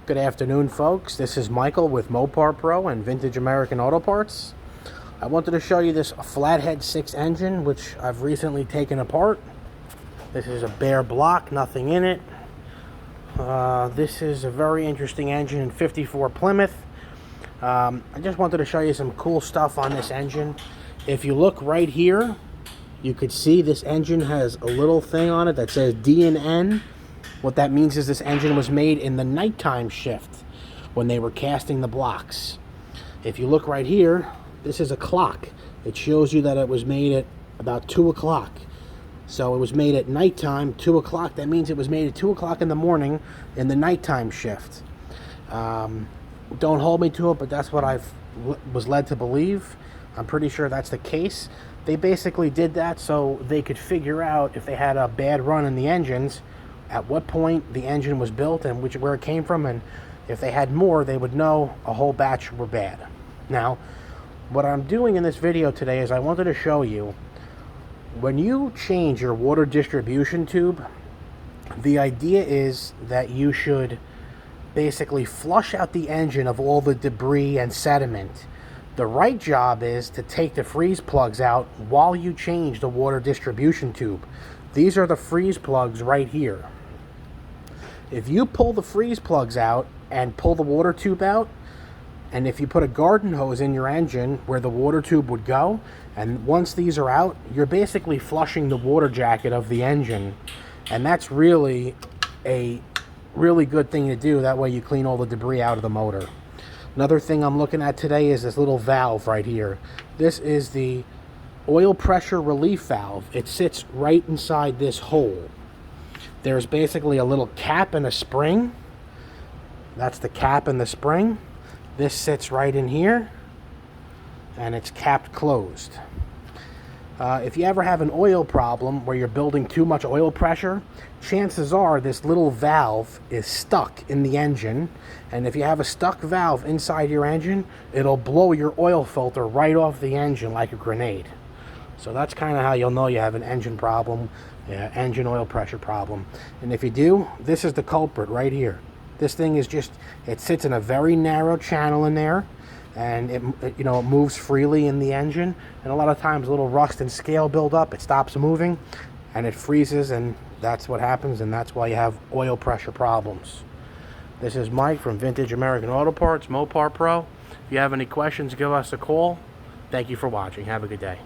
Good afternoon, folks. This is Michael with Mopar Pro and Vintage American Auto Parts. I wanted to show you this Flathead 6 engine, which I've recently taken apart. This is a bare block, nothing in it. This is a very interesting engine in 54 Plymouth. I just wanted to show you some cool stuff on this engine. If you look right here, you could see this engine has a little thing on it that says D and N. What that means is this engine was made in the nighttime shift when they were casting the blocks. If you look right here, this is a clock. It shows you that it was made at about 2 o'clock. So it was made at nighttime, 2 o'clock. That means it was made at 2 o'clock in the morning in the nighttime shift. Don't hold me to it, but that's what I was led to believe. I'm pretty sure that's the case. They basically did that so they could figure out if they had a bad run in the engines, at what point the engine was built and where it came from, and if they had more, they would know a whole batch were bad. Now, what I'm doing in this video today is I wanted to show you, when you change your water distribution tube, the idea is that you should basically flush out the engine of all the debris and sediment. The right job is to take the freeze plugs out while you change the water distribution tube. These are the freeze plugs right here. If you pull the freeze plugs out and pull the water tube out, and if you put a garden hose in your engine where the water tube would go, and once these are out, you're basically flushing the water jacket of the engine. And that's really a really good thing to do. That way you clean all the debris out of the motor. Another thing I'm looking at today is this little valve right here. This is the oil pressure relief valve. It sits right inside this hole. There's basically a little cap and a spring. That's the cap and the spring. This sits right in here, and it's capped closed. If you ever have an oil problem where you're building too much oil pressure, chances are this little valve is stuck in the engine, and if you have a stuck valve inside your engine, it'll blow your oil filter right off the engine like a grenade. So that's kind of how you'll know you have an engine problem, engine oil pressure problem. And if you do, this is the culprit right here. This thing is just, it sits in a very narrow channel in there, and it moves freely in the engine, and a lot of times a little rust and scale build up, it stops moving, and it freezes, and that's what happens, and that's why you have oil pressure problems. This is Mike from Vintage American Auto Parts, Mopar Pro. If you have any questions, give us a call. Thank you for watching. Have a good day.